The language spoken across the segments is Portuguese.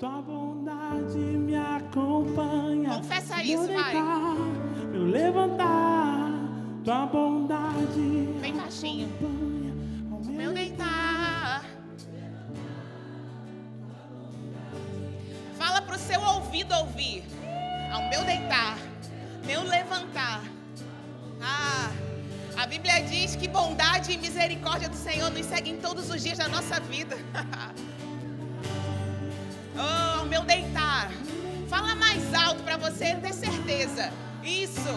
tua bondade me acompanha. Confessa isso, vai. Meu levantar, tua bondade Bem baixinho. acompanha. Ao Meu deitar. Fala pro seu ouvido ouvir. Ao meu deitar, meu levantar. A Bíblia diz que bondade e misericórdia do Senhor nos seguem todos os dias da nossa vida. Oh, ao meu deitar. Fala mais alto para você ter certeza. Isso.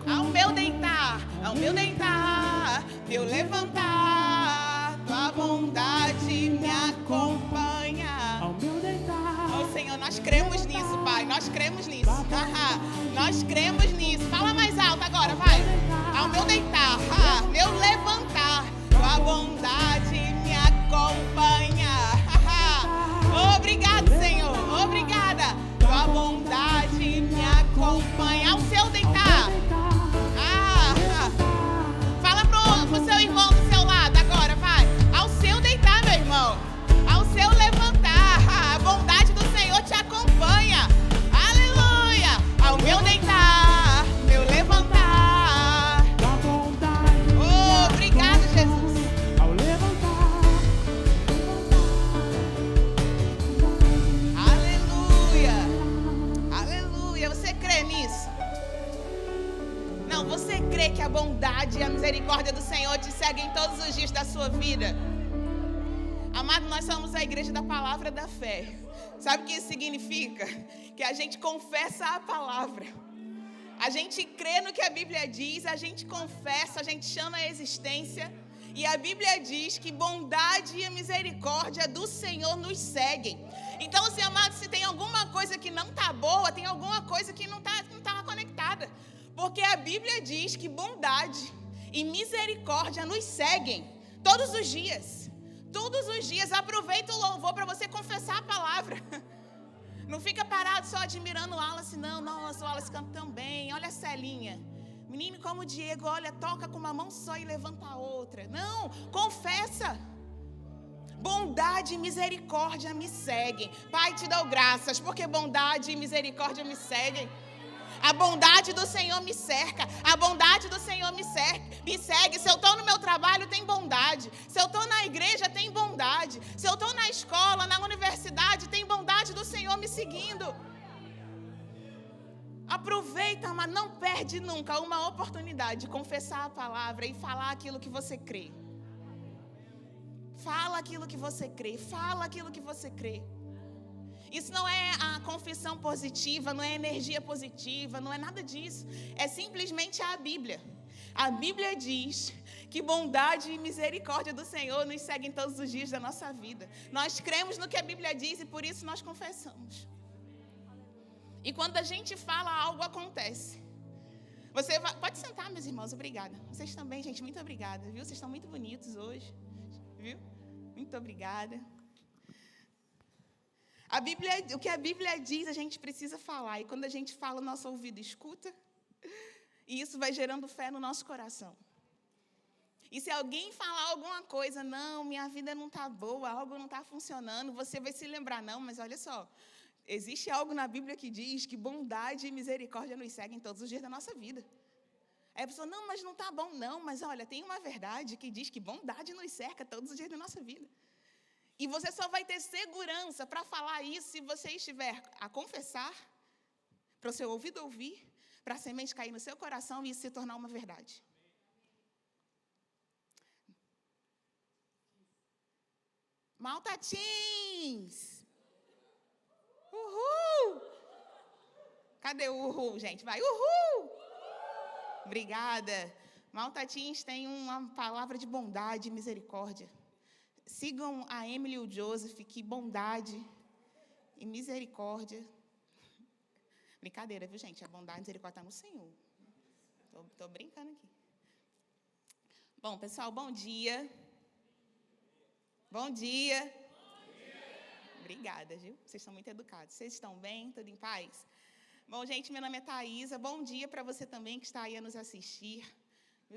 Ao meu deitar, meu levantar, tua bondade me acompanha. Ao meu deitar. Oh, Senhor, nós cremos nisso, Pai. Nós cremos nisso. Nós cremos nisso. Fala mais alto agora, vai. Ao meu deitar, meu levantar, tua bondade me acompanha. Obrigado, Senhor. Obrigada. Tua bondade me acompanha. Ao seu deitar. Fala pro seu irmão do seu lado agora, vai. Ao seu deitar, meu irmão. Ao seu levantar. A bondade do Senhor te acompanha. Aleluia. Ao meu deitar, meu levantar. Oh, obrigado, Jesus. Ao levantar. Aleluia. Aleluia. Você crê nisso? Não, você crê que a bondade e a misericórdia do Senhor te seguem todos os dias da sua vida? Amado, nós somos a igreja da palavra da fé. Sabe o que isso significa? Que a gente confessa a palavra. A gente crê no que a Bíblia diz, a gente confessa, a gente chama a existência. E a Bíblia diz que bondade e a misericórdia do Senhor nos seguem. Então, assim, amado, se tem alguma coisa que não está boa, tem alguma coisa que não está conectada. Porque a Bíblia diz que bondade e misericórdia nos seguem todos os dias. Todos os dias. Aproveita o louvor para você confessar a palavra. Não fica parado só admirando o Wallace, não. Nossa, o Wallace canta tão bem. Olha a Celinha. Menino como o Diego, olha, toca com uma mão só e levanta a outra. Não, confessa. Bondade e misericórdia me seguem. Pai, te dou graças, porque bondade e misericórdia me seguem. A bondade do Senhor me cerca. A bondade do Senhor me segue. Se eu estou no meu trabalho, tem bondade. Se eu estou na igreja, tem bondade. Se eu estou na escola, na universidade, tem bondade do Senhor me seguindo. Aproveita, mas não perde nunca uma oportunidade de confessar a palavra e falar aquilo que você crê. Fala aquilo que você crê. Fala aquilo que você crê. Isso não é a confissão positiva, não é energia positiva, não é nada disso. É simplesmente a Bíblia. A Bíblia diz que bondade e misericórdia do Senhor nos seguem todos os dias da nossa vida. Nós cremos no que a Bíblia diz e por isso nós confessamos. E quando a gente fala, algo acontece. Pode sentar, meus irmãos, obrigada. Vocês também, gente, muito obrigada, viu? Vocês estão muito bonitos hoje, viu? Muito obrigada. O que a Bíblia diz, a gente precisa falar. E quando a gente fala, o nosso ouvido escuta. E isso vai gerando fé no nosso coração. E se alguém falar alguma coisa, não, minha vida não está boa, algo não está funcionando, você vai se lembrar, não, mas olha só, existe algo na Bíblia que diz que bondade e misericórdia nos seguem todos os dias da nossa vida. Aí a pessoa, não, mas não está bom, não, mas olha, tem uma verdade que diz que bondade nos cerca todos os dias da nossa vida. E você só vai ter segurança para falar isso se você estiver a confessar, para o seu ouvido ouvir, para a semente cair no seu coração e isso se tornar uma verdade. Maltatins! Uhul! Cadê o uhul, gente? Vai, uhul! Obrigada. Maltatins tem uma palavra de bondade e misericórdia. Sigam a Emily e o Joseph, que bondade e misericórdia. Brincadeira, viu, gente? A bondade e a misericórdia está no Senhor. Estou brincando aqui. Bom, pessoal, bom dia. Bom dia. Obrigada, viu? Vocês estão muito educados. Vocês estão bem? Tudo em paz? Bom, gente, meu nome é Thaisa. Bom dia para você também que está aí a nos assistir.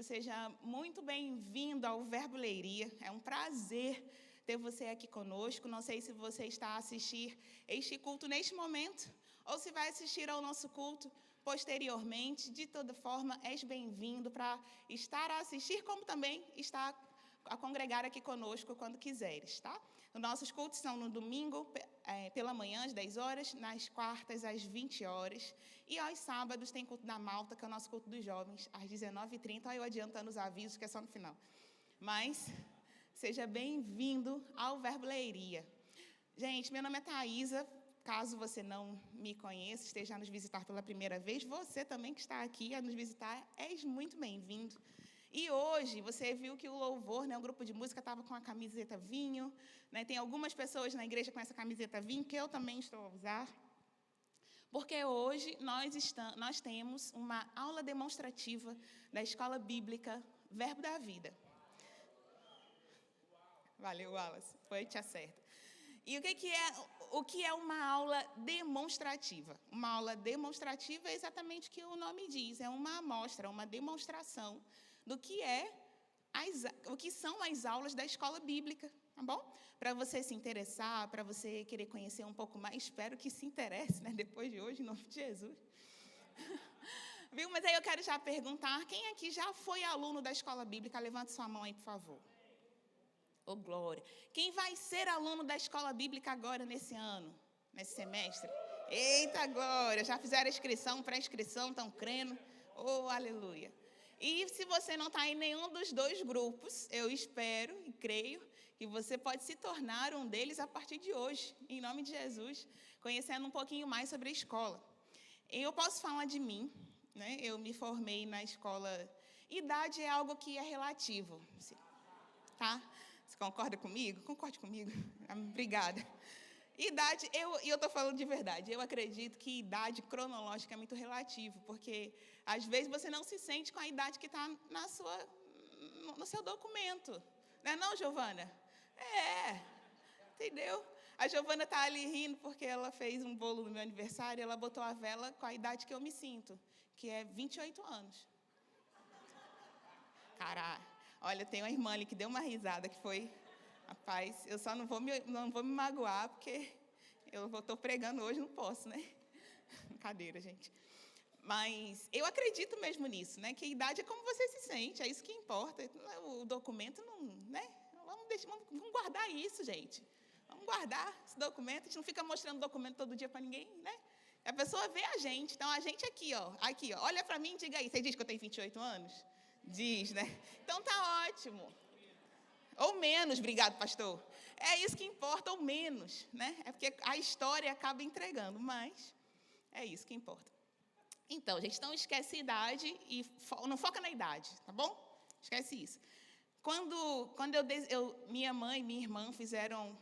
Seja muito bem-vindo ao Verbo Leiria. É um prazer ter você aqui conosco. Não sei se você está a assistir este culto neste momento ou se vai assistir ao nosso culto posteriormente. De toda forma, és bem-vindo para estar a assistir, como também estar a congregar aqui conosco quando quiseres, tá? Os nossos cultos são no domingo, pela manhã, às 10 horas, nas quartas, às 20 horas, e aos sábados tem culto da Malta, que é o nosso culto dos jovens, às 19h30. Olha eu adiantando os avisos, que é só no final. Mas, seja bem-vindo ao Verbo Leiria. Gente, meu nome é Thaisa. Caso você não me conheça, esteja a nos visitar pela primeira vez, você também que está aqui a nos visitar, és muito bem-vindo. E hoje, você viu que o louvor, né, o grupo de música, estava com a camiseta vinho, né, tem algumas pessoas na igreja com essa camiseta vinho, que eu também estou a usar, porque hoje nós temos uma aula demonstrativa da Escola Bíblica Verbo da Vida. Valeu, Wallace, foi, te acerta. E o que é uma aula demonstrativa? Uma aula demonstrativa é exatamente o que o nome diz, é uma amostra, uma demonstração do que o que são as aulas da escola bíblica, tá bom? Para você se interessar, para você querer conhecer um pouco mais, espero que se interesse, né, depois de hoje, em nome de Jesus. Viu? Mas aí eu quero já perguntar, quem aqui já foi aluno da escola bíblica? Levante sua mão aí, por favor. Ô, glória. Quem vai ser aluno da escola bíblica agora, nesse ano, nesse semestre? Eita, glória. Já fizeram inscrição, pré-inscrição, estão crendo? Oh, aleluia. E se você não está em nenhum dos dois grupos, eu espero e creio que você pode se tornar um deles a partir de hoje, em nome de Jesus, conhecendo um pouquinho mais sobre a escola. Eu posso falar de mim, né? Eu me formei na escola. Idade é algo que é relativo, tá? Você concorda comigo? Concorde comigo. Obrigada. Idade, eu estou falando de verdade. Eu acredito que idade cronológica é muito relativo, porque às vezes você não se sente com a idade que está no seu documento. Não é não, Giovana? Entendeu? A Giovana está ali rindo porque ela fez um bolo no meu aniversário e ela botou a vela com a idade que eu me sinto, que é 28 anos. Caralho. Olha, tem uma irmã ali que deu uma risada, que foi... Rapaz, eu só não vou me magoar, porque eu estou pregando hoje, não posso, né? Brincadeira, gente. Mas eu acredito mesmo nisso, né? Que a idade é como você se sente, é isso que importa. O documento não... né? Vamos guardar isso, gente. Vamos guardar esse documento. A gente não fica mostrando documento todo dia para ninguém, né? A pessoa vê a gente. Então, a gente aqui, ó. Olha para mim e diga aí. Você diz que eu tenho 28 anos? Diz, né? Então, tá ótimo. Ou menos, obrigado, pastor. É isso que importa, ou menos, né? É porque a história acaba entregando, mas é isso que importa. Então, gente, não esquece a idade e não foca na idade, tá bom? Esquece isso. Quando minha mãe e minha irmã fizeram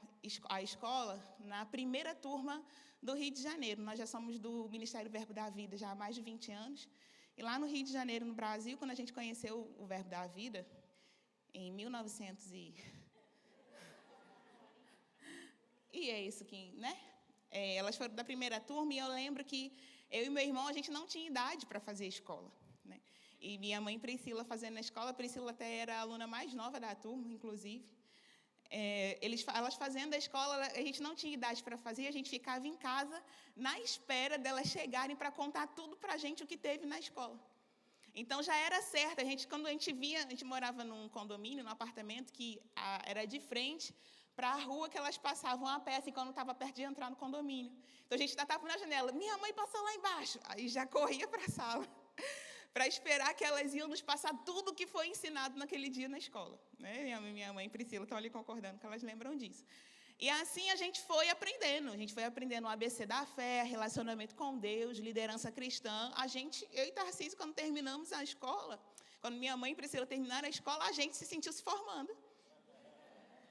a escola na primeira turma do Rio de Janeiro, nós já somos do Ministério Verbo da Vida já há mais de 20 anos, e lá no Rio de Janeiro, no Brasil, quando a gente conheceu o Verbo da Vida, em 1900 e é isso que, né? Elas foram da primeira turma e eu lembro que eu e meu irmão, a gente não tinha idade para fazer escola, né? E minha mãe Priscila fazendo na escola, a Priscila até era a aluna mais nova da turma, inclusive. Elas fazendo a escola, a gente não tinha idade para fazer, a gente ficava em casa na espera delas chegarem para contar tudo para a gente o que teve na escola. Então, já era certo. Quando a gente via, a gente morava num condomínio, num apartamento, que era de frente para a rua que elas passavam a pé, assim, quando estava perto de entrar no condomínio. Então, a gente ainda estava na janela. Minha mãe passou lá embaixo. Aí, já corria para a sala para esperar que elas iam nos passar tudo o que foi ensinado naquele dia na escola. Né? Minha mãe e Priscila estão ali concordando, que elas lembram disso. E assim a gente foi aprendendo. A gente foi aprendendo o ABC da fé, relacionamento com Deus, liderança cristã. Eu e Tarcísio, quando terminamos a escola, quando minha mãe e Priscila terminaram a escola, a gente se sentiu se formando.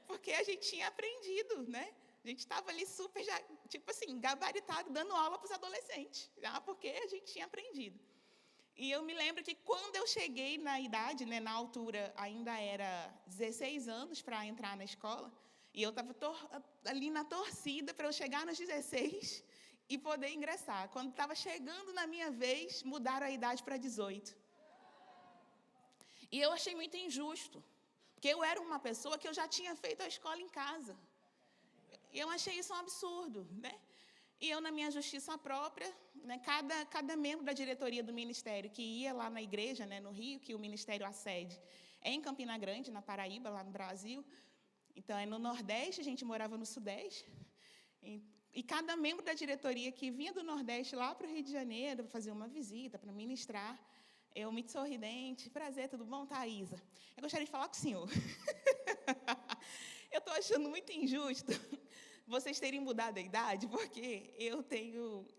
Porque a gente tinha aprendido, né? A gente estava ali super, já, tipo assim, gabaritado, dando aula para os adolescentes. Porque a gente tinha aprendido. E eu me lembro que quando eu cheguei na idade, né, na altura, ainda era 16 anos para entrar na escola, e eu estava ali na torcida para eu chegar nos 16 e poder ingressar. Quando estava chegando na minha vez, mudaram a idade para 18. E eu achei muito injusto, Porque eu era uma pessoa que eu já tinha feito a escola em casa. E eu achei isso um absurdo, né? E eu, na minha justiça própria, né, cada membro da diretoria do ministério que ia lá na igreja, né, no Rio, que o ministério a sede é em Campina Grande, na Paraíba, lá no Brasil. Então, é no Nordeste, a gente morava no Sudeste. E cada membro da diretoria que vinha do Nordeste lá para o Rio de Janeiro, para fazer uma visita, para ministrar, eu muito sorridente, prazer, tudo bom, Thaisa? Eu gostaria de falar com o senhor. Eu estou achando muito injusto vocês terem mudado a idade, porque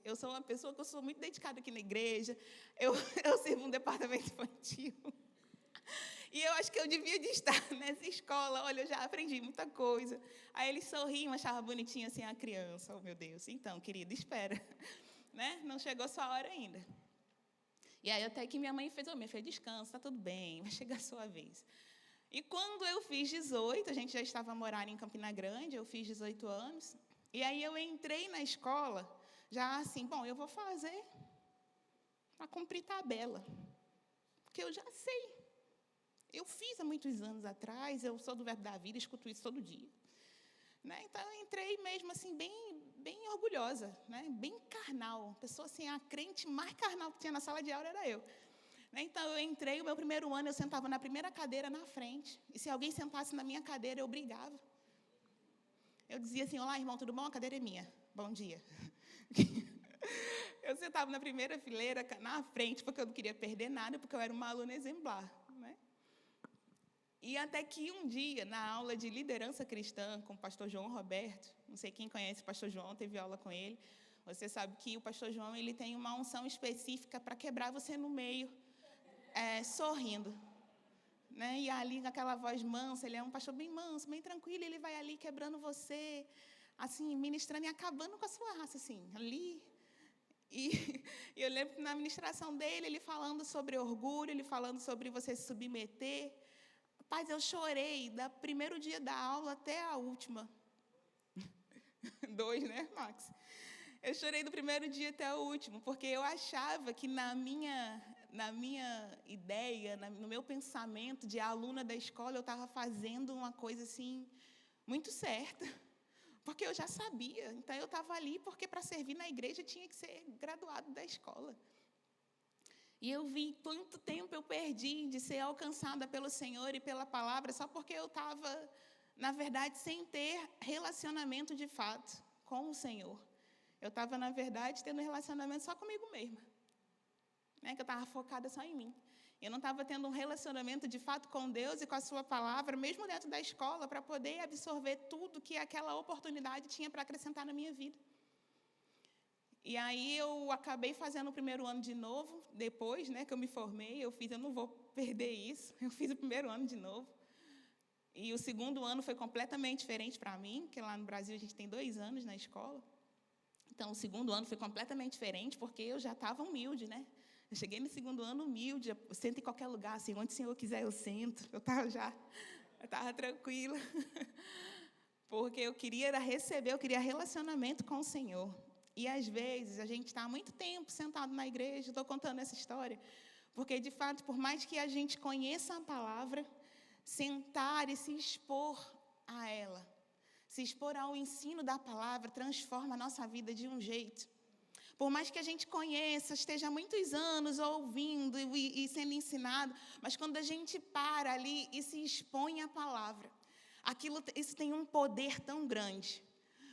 eu sou uma pessoa que eu sou muito dedicada aqui na igreja, eu sirvo um departamento infantil. E eu acho que eu devia de estar nessa escola. Olha, eu já aprendi muita coisa. Aí eles sorriam, achavam bonitinho assim a criança. Oh, meu Deus. Então, querida, espera. Né? Não chegou sua hora ainda. E aí até que minha mãe fez, minha filha, descansa, está tudo bem, vai chegar a sua vez. E quando eu fiz 18, a gente já estava morando em Campina Grande, eu fiz 18 anos. E aí eu entrei na escola, já assim, bom, eu vou fazer para cumprir tabela. Porque eu já sei. Eu fiz há muitos anos atrás, eu sou do Verbo da Vida, escuto isso todo dia. Né? Então, eu entrei mesmo assim, bem orgulhosa, né? Bem carnal. Pessoa assim, a crente mais carnal que tinha na sala de aula era eu. Né? Então, eu entrei, o meu primeiro ano, eu sentava na primeira cadeira na frente. E se alguém sentasse na minha cadeira, eu brigava. Eu dizia assim, olá, irmão, tudo bom? A cadeira é minha. Bom dia. Eu sentava na primeira fileira, na frente, porque eu não queria perder nada, porque eu era uma aluna exemplar. Né? E até que um dia, na aula de liderança cristã com o pastor João Roberto, não sei quem conhece o pastor João, teve aula com ele, você sabe que o pastor João ele tem uma unção específica para quebrar você no meio, sorrindo. Né? E ali, com aquela voz mansa, ele é um pastor bem manso, bem tranquilo, ele vai ali quebrando você, assim, ministrando e acabando com a sua raça, assim, ali. E eu lembro que na ministração dele, ele falando sobre orgulho, ele falando sobre você se submeter. Rapaz, eu chorei do primeiro dia da aula até a última. 2, né, Max? Eu chorei do primeiro dia até o último, porque eu achava que na minha ideia, no meu pensamento de aluna da escola, eu estava fazendo uma coisa assim, muito certa. Porque eu já sabia. Então, eu estava ali porque para servir na igreja tinha que ser graduado da escola. E eu vi quanto tempo eu perdi de ser alcançada pelo Senhor e pela palavra, só porque eu estava, na verdade, sem ter relacionamento de fato com o Senhor. Eu estava, na verdade, tendo relacionamento só comigo mesma. Né? Que eu estava focada só em mim. Eu não estava tendo um relacionamento de fato com Deus e com a sua palavra, mesmo dentro da escola, para poder absorver tudo que aquela oportunidade tinha para acrescentar na minha vida. E aí eu acabei fazendo o primeiro ano de novo, depois, né, que eu me formei, eu não vou perder isso, eu fiz o primeiro ano de novo. E o segundo ano foi completamente diferente para mim, porque lá no Brasil a gente tem 2 anos na escola. Então, o segundo ano foi completamente diferente, porque eu já estava humilde, né? Eu cheguei no segundo ano humilde, eu sento em qualquer lugar, assim, onde o Senhor quiser eu sento. Eu estava tranquila, porque eu queria receber, eu queria relacionamento com o Senhor. E, às vezes, a gente está há muito tempo sentado na igreja, estou contando essa história, porque, de fato, por mais que a gente conheça a palavra, sentar e se expor a ela, se expor ao ensino da palavra, transforma a nossa vida de um jeito. Por mais que a gente conheça, esteja há muitos anos ouvindo e sendo ensinado, mas quando a gente para ali e se expõe à palavra, isso tem um poder tão grande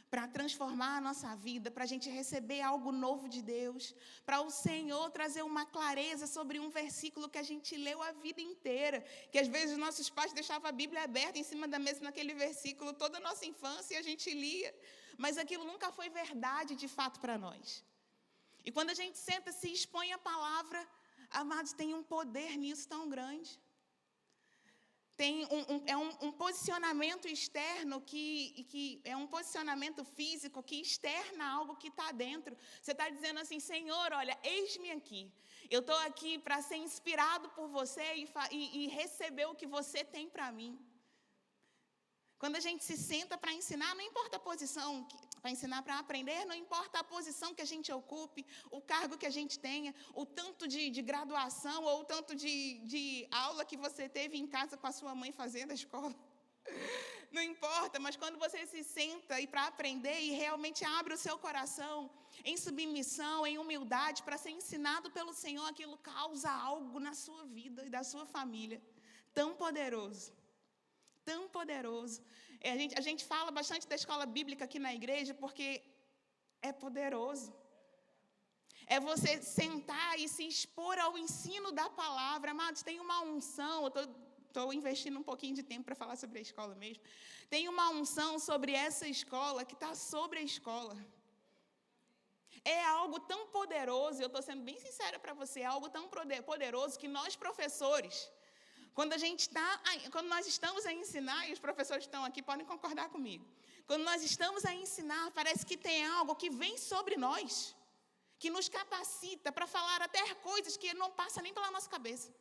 para transformar a nossa vida, para a gente receber algo novo de Deus, para o Senhor trazer uma clareza sobre um versículo que a gente leu a vida inteira, que às vezes os nossos pais deixavam a Bíblia aberta em cima da mesa naquele versículo toda a nossa infância e a gente lia, mas aquilo nunca foi verdade de fato para nós. E quando a gente senta, se expõe à palavra, amados, tem um poder nisso tão grande. Tem um posicionamento externo que é um posicionamento físico que externa algo que está dentro. Você está dizendo assim, Senhor, olha, eis-me aqui. Eu estou aqui para ser inspirado por você e receber o que você tem para mim. Quando a gente se senta para ensinar, não importa a posição, para ensinar, para aprender, não importa a posição que a gente ocupe, o cargo que a gente tenha, o tanto de graduação ou o tanto de aula que você teve em casa com a sua mãe fazendo a escola. Não importa, mas quando você se senta e para aprender e realmente abre o seu coração em submissão, em humildade, para ser ensinado pelo Senhor, aquilo causa algo na sua vida e da sua família. Tão poderoso. Tão poderoso. A gente fala bastante da escola bíblica aqui na igreja porque é poderoso. É você sentar e se expor ao ensino da palavra. Amados, tem uma unção, eu estou investindo um pouquinho de tempo para falar sobre a escola mesmo. Tem uma unção sobre essa escola que está sobre a escola. É algo tão poderoso, eu estou sendo bem sincera para você, é algo tão poderoso que nós professores, quando nós estamos a ensinar, e os professores estão aqui, podem concordar comigo. Quando nós estamos a ensinar, parece que tem algo que vem sobre nós, que nos capacita para falar até coisas que não passam nem pela nossa cabeça.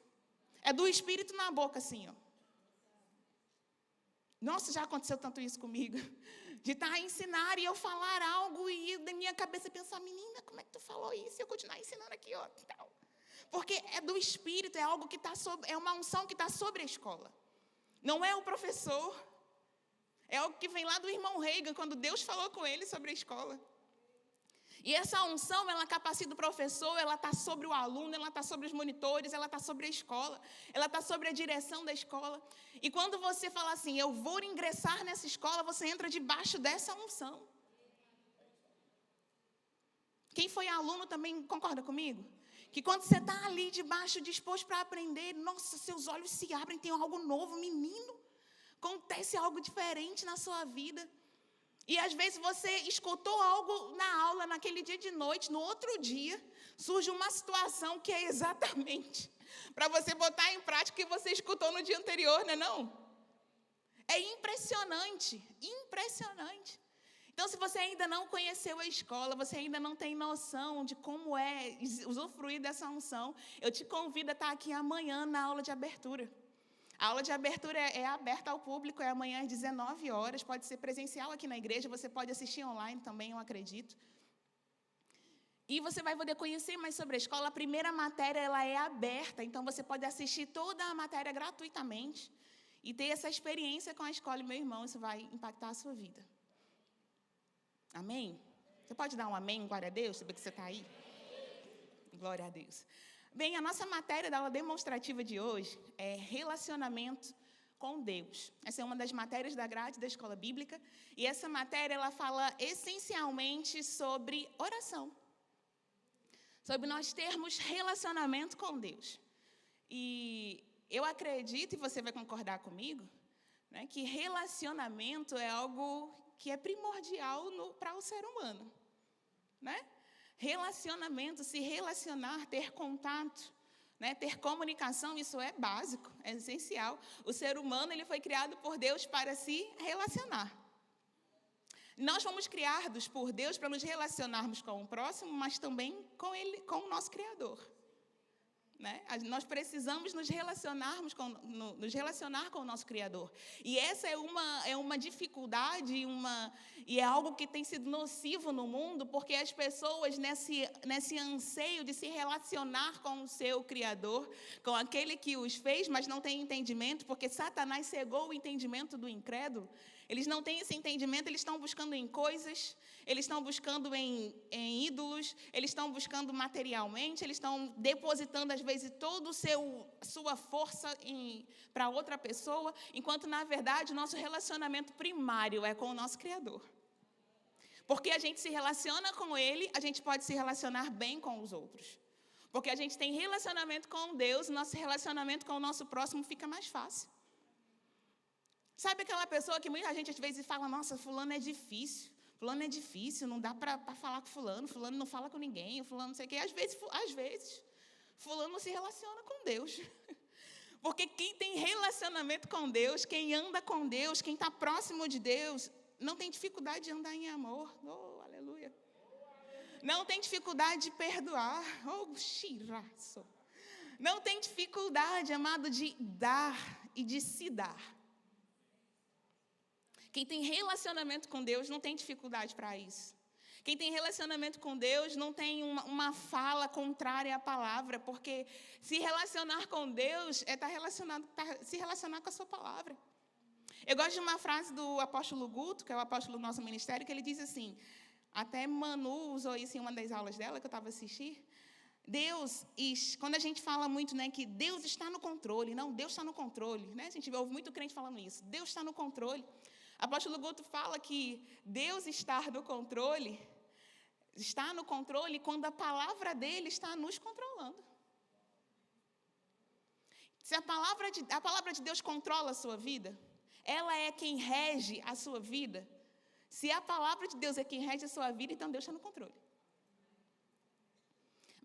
É do Espírito na boca, assim, ó. Nossa, já aconteceu tanto isso comigo. De estar a ensinar e eu falar algo e da minha cabeça pensar, menina, como é que tu falou isso? E eu continuar ensinando aqui, ó, tal. Porque é do Espírito, é algo que está sobre, é uma unção que está sobre a escola. Não é o professor. É algo que vem lá do irmão Reagan, quando Deus falou com ele sobre a escola. E essa unção, ela capacita o professor, ela está sobre o aluno, ela está sobre os monitores, ela está sobre a escola, ela está sobre a direção da escola. E quando você fala assim, eu vou ingressar nessa escola, você entra debaixo dessa unção. Quem foi aluno também concorda comigo? Que quando você está ali debaixo, disposto para aprender, nossa, seus olhos se abrem, tem algo novo, menino. Acontece algo diferente na sua vida. E às vezes você escutou algo na aula, naquele dia de noite, no outro dia, surge uma situação que é exatamente para você botar em prática o que você escutou no dia anterior, não é não? É impressionante, impressionante. Então, se você ainda não conheceu a escola, você ainda não tem noção de como é usufruir dessa unção, eu te convido a estar aqui amanhã na aula de abertura. A aula de abertura é aberta ao público, é amanhã às 19 horas, pode ser presencial aqui na igreja, você pode assistir online também, eu acredito. E você vai poder conhecer mais sobre a escola. A primeira matéria ela é aberta, então você pode assistir toda a matéria gratuitamente e ter essa experiência com a escola. E, meu irmão, isso vai impactar a sua vida. Amém? Você pode dar um amém, glória a Deus, saber que você está aí? Glória a Deus. Bem, a nossa matéria da aula demonstrativa de hoje é relacionamento com Deus. Essa é uma das matérias da grade da escola bíblica. E essa matéria, ela fala essencialmente sobre oração. Sobre nós termos relacionamento com Deus. E eu acredito, e você vai concordar comigo, né, que relacionamento é algo que é primordial para o ser humano, né? Relacionamento, se relacionar, ter contato, né, ter comunicação, isso é básico, é essencial. O ser humano ele foi criado por Deus para se relacionar. Nós fomos criados por Deus para nos relacionarmos com o próximo, mas também com Ele, com o nosso Criador. Né? Nós precisamos nos relacionar com o nosso Criador. E essa é uma dificuldade e é algo que tem sido nocivo no mundo, porque as pessoas, nesse anseio de se relacionar com o seu Criador, com aquele que os fez, mas não tem entendimento, porque Satanás cegou o entendimento do incrédulo. Eles não têm esse entendimento, eles estão buscando em coisas, eles estão buscando em ídolos, eles estão buscando materialmente, eles estão depositando, às vezes, toda a sua força para outra pessoa, enquanto, na verdade, o nosso relacionamento primário é com o nosso Criador. Porque a gente se relaciona com Ele, a gente pode se relacionar bem com os outros. Porque a gente tem relacionamento com Deus, nosso relacionamento com o nosso próximo fica mais fácil. Sabe aquela pessoa que muita gente às vezes fala, nossa, fulano é difícil, não dá para falar com fulano não fala com ninguém, fulano não sei o quê. Às vezes, fulano não se relaciona com Deus. Porque quem tem relacionamento com Deus, quem anda com Deus, quem está próximo de Deus, não tem dificuldade de andar em amor. Oh, aleluia. Não tem dificuldade de perdoar. Oh, xiraço. Não tem dificuldade, amado, de dar e de se dar. Quem tem relacionamento com Deus não tem dificuldade para isso. Quem tem relacionamento com Deus não tem uma fala contrária à palavra, porque se relacionar com Deus é se relacionar com a sua palavra. Eu gosto de uma frase do apóstolo Guto, que é o apóstolo do nosso ministério, que ele diz assim, até Manu usou isso em uma das aulas dela, que eu estava assistindo. Quando a gente fala muito, né, que Deus está no controle, não, Deus está no controle, né? A gente ouve muito crente falando isso, Deus está no controle. O apóstolo Guto fala que Deus está no controle quando a palavra dele está nos controlando. Se a palavra de Deus controla a sua vida, ela é quem rege a sua vida. Se a palavra de Deus é quem rege a sua vida, então Deus está no controle.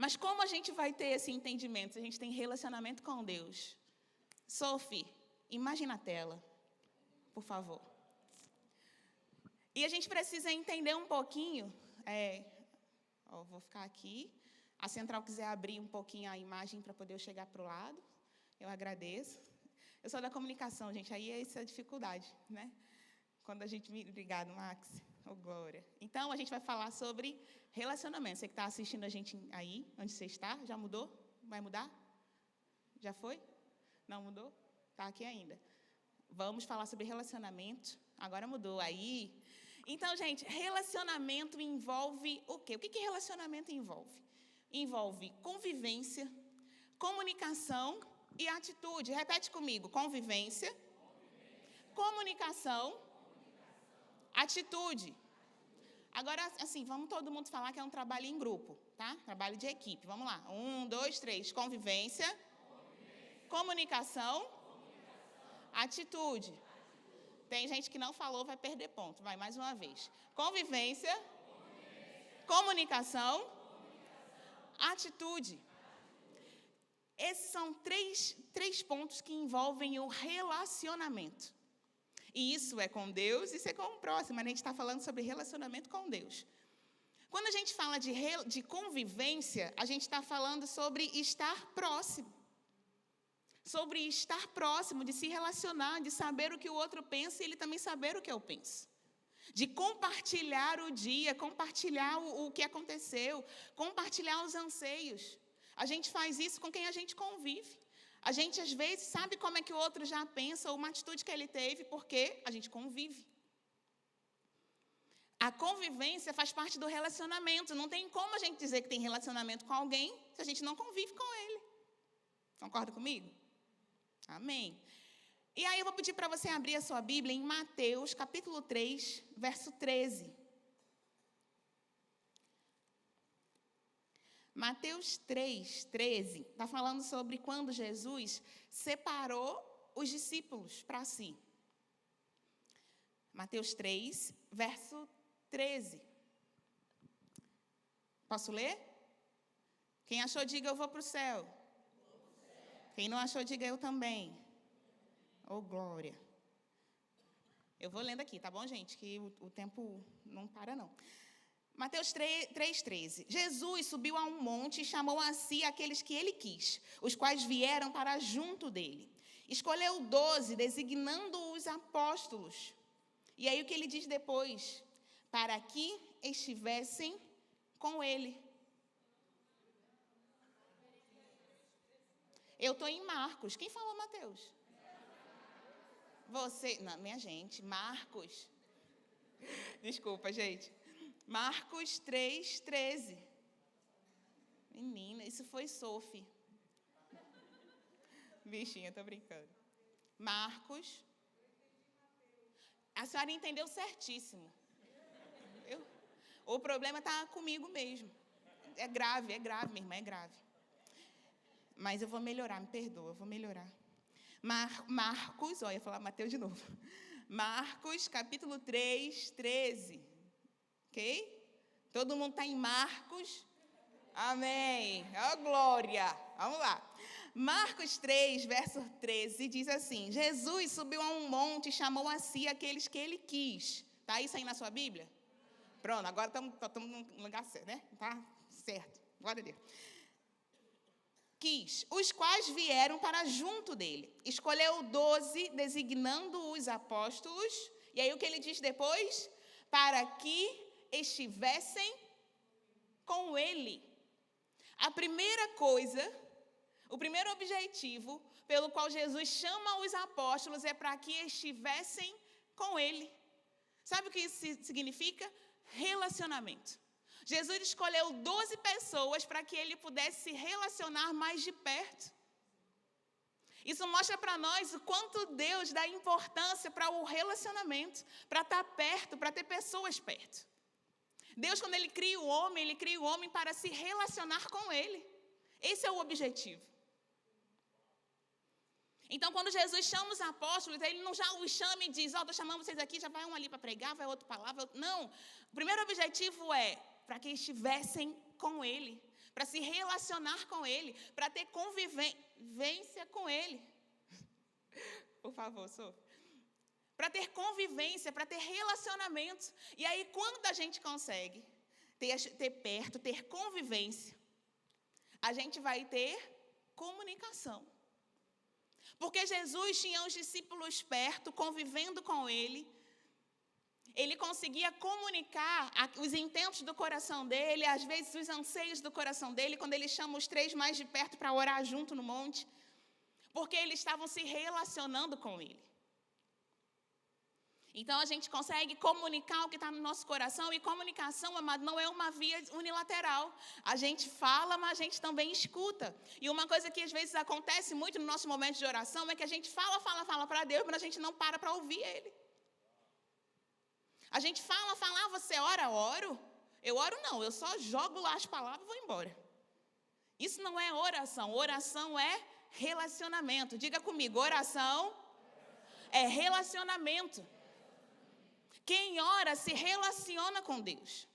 Mas como a gente vai ter esse entendimento se a gente tem relacionamento com Deus? Sophie, imagina a tela, por favor. E a gente precisa entender um pouquinho. Vou ficar aqui. A central quiser abrir um pouquinho a imagem para poder eu chegar para o lado, eu agradeço. Eu sou da comunicação, gente, aí é essa a dificuldade, né? Quando a gente... Obrigado, Max. Oh, glória. Então, a gente vai falar sobre relacionamento. Você que está assistindo a gente aí, onde você está, já mudou? Vai mudar? Já foi? Não mudou? Está aqui ainda. Vamos falar sobre relacionamento. Agora mudou. Aí. Então, gente, relacionamento envolve o quê? O que relacionamento envolve? Envolve convivência, comunicação e atitude. Repete comigo. Convivência, comunicação, atitude. Agora, assim, vamos todo mundo falar que é um trabalho em grupo, tá? Trabalho de equipe. Vamos lá. 1, 2, 3. Convivência, comunicação, atitude. Tem gente que não falou, vai perder ponto. Vai, mais uma vez. Convivência, comunicação, atitude. Esses são três pontos que envolvem o relacionamento. E isso é com Deus, isso é com o próximo. Mas a gente está falando sobre relacionamento com Deus. Quando a gente fala de convivência, a gente está falando sobre estar próximo. Sobre estar próximo, de se relacionar, de saber o que o outro pensa e ele também saber o que eu penso. De compartilhar o dia, compartilhar o que aconteceu, compartilhar os anseios. A gente faz isso com quem a gente convive. A gente, às vezes, sabe como é que o outro já pensa ou uma atitude que ele teve, porque a gente convive. A convivência faz parte do relacionamento. Não tem como a gente dizer que tem relacionamento com alguém se a gente não convive com ele. Concorda comigo? Amém. E aí eu vou pedir para você abrir a sua Bíblia em Mateus, capítulo 3, verso 13. Mateus 3, 13, está falando sobre quando Jesus separou os discípulos para si. Mateus 3, verso 13. Posso ler? Quem achou, diga eu vou para o céu. Quem não achou, diga eu também. Oh, glória. Eu vou lendo aqui, tá bom, gente? Que o tempo não para, não. Mateus 3,13. Jesus subiu a um monte e chamou a si aqueles que ele quis, os quais vieram para junto dele. Escolheu 12, designando-os apóstolos. E aí o que ele diz depois? Para que estivessem com ele. Eu estou em Marcos. Quem falou Mateus? Você, não, minha gente, Marcos. Desculpa, gente. Marcos 3, 13. Menina, isso foi Sophie. Bichinha, tô brincando. Marcos. A senhora entendeu certíssimo. O problema está comigo mesmo. É grave, minha irmã, é grave. Mas eu vou melhorar, me perdoa, eu vou melhorar. Marcos, olha, eu ia falar Mateus de novo. Marcos, capítulo 3, 13. Ok? Todo mundo está em Marcos? Amém. Ó, glória. Vamos lá. Marcos 3, verso 13, diz assim: Jesus subiu a um monte e chamou a si aqueles que ele quis. Está isso aí na sua Bíblia? Pronto, agora estamos no lugar certo, né? Tá certo. Glória a Deus. Quis, os quais vieram para junto dele. Escolheu 12, designando-os apóstolos, E aí o que ele diz depois? Para que estivessem com ele. A primeira coisa, o primeiro objetivo pelo qual Jesus chama os apóstolos é para que estivessem com ele. Sabe o que isso significa? Relacionamento. Jesus escolheu 12 pessoas para que ele pudesse se relacionar mais de perto. Isso mostra para nós o quanto Deus dá importância para o relacionamento, para estar perto, para ter pessoas perto. Deus, quando Ele cria o homem para se relacionar com Ele. Esse é o objetivo. Então, quando Jesus chama os apóstolos, Ele não já os chama e diz, estou chamando vocês aqui, já vai um ali para pregar, vai outro para lá. Não, o primeiro objetivo é para que estivessem com Ele, para se relacionar com Ele, para ter convivência com Ele. Por favor, Sofia. Para ter convivência, para ter relacionamento. E aí, quando a gente consegue ter perto, ter convivência, a gente vai ter comunicação. Porque Jesus tinha os discípulos perto, convivendo com Ele. Ele conseguia comunicar os intentos do coração dele, às vezes os anseios do coração dele, quando ele chama os 3 mais de perto para orar junto no monte. Porque eles estavam se relacionando com Ele. Então, a gente consegue comunicar o que está no nosso coração. E comunicação, amado, não é uma via unilateral. A gente fala, mas a gente também escuta. E uma coisa que às vezes acontece muito no nosso momento de oração é que a gente fala para Deus, mas a gente não para ouvir Ele. A gente fala, você ora, oro. Eu oro não, eu só jogo lá as palavras e vou embora. Isso não é oração. Oração é relacionamento. Diga comigo, oração é relacionamento. Quem ora se relaciona com Deus.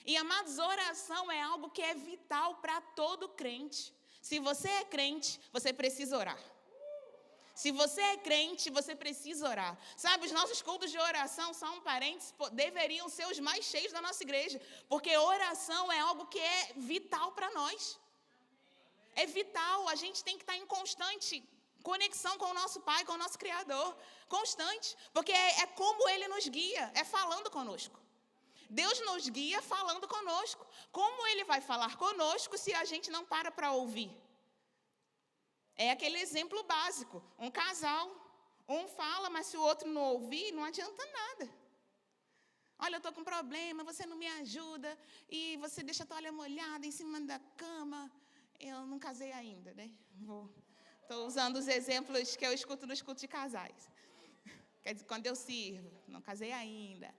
E, amados, oração é algo que é vital para todo crente. Se você é crente, você precisa orar. Se você é crente, você precisa orar. Sabe, os nossos cultos de oração, só um parênteses, deveriam ser os mais cheios da nossa igreja. Porque oração é algo que é vital para nós. É vital, a gente tem que estar em constante conexão com o nosso Pai, com o nosso Criador. Constante, porque é como Ele nos guia, é falando conosco. Deus nos guia falando conosco. Como Ele vai falar conosco se a gente não para ouvir? É aquele exemplo básico. Um casal, um fala, mas se o outro não ouvir, não adianta nada. Olha, eu estou com um problema, você não me ajuda, e você deixa a toalha molhada em cima da cama. Eu não casei ainda, né? Estou usando os exemplos que eu escuto nos cultos de casais. Quer dizer, quando eu sirvo, não casei ainda.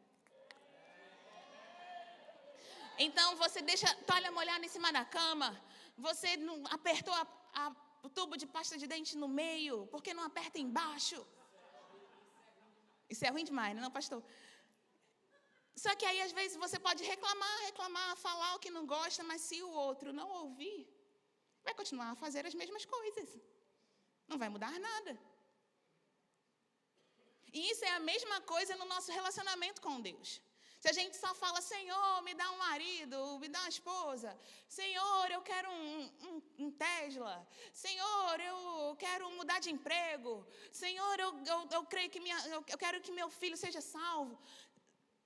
Então, você deixa a toalha molhada em cima da cama, você não apertou o tubo de pasta de dente no meio, porque não aperta embaixo. Isso é ruim demais, não, pastor? Só que aí, às vezes, você pode reclamar, falar o que não gosta, mas se o outro não ouvir, vai continuar a fazer as mesmas coisas. Não vai mudar nada. E isso é a mesma coisa no nosso relacionamento com Deus. Se a gente só fala, Senhor, me dá um marido, me dá uma esposa. Senhor, eu quero um Tesla. Senhor, eu quero mudar de emprego. Senhor, eu creio que eu quero que meu filho seja salvo.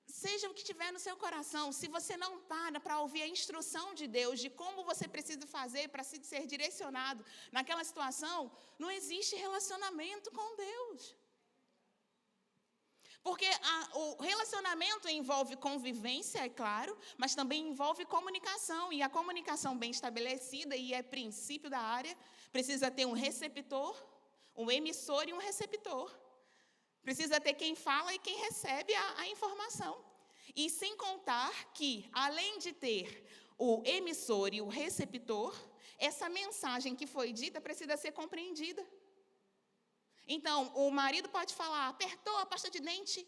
Seja o que tiver no seu coração, se você não para ouvir a instrução de Deus, de como você precisa fazer para ser direcionado naquela situação, não existe relacionamento com Deus. Porque o relacionamento envolve convivência, é claro, mas também envolve comunicação. E a comunicação bem estabelecida, e é princípio da área, precisa ter um receptor, um emissor e um receptor. Precisa ter quem fala e quem recebe a informação. E sem contar que, além de ter o emissor e o receptor, essa mensagem que foi dita precisa ser compreendida. Então, o marido pode falar, apertou a pasta de dente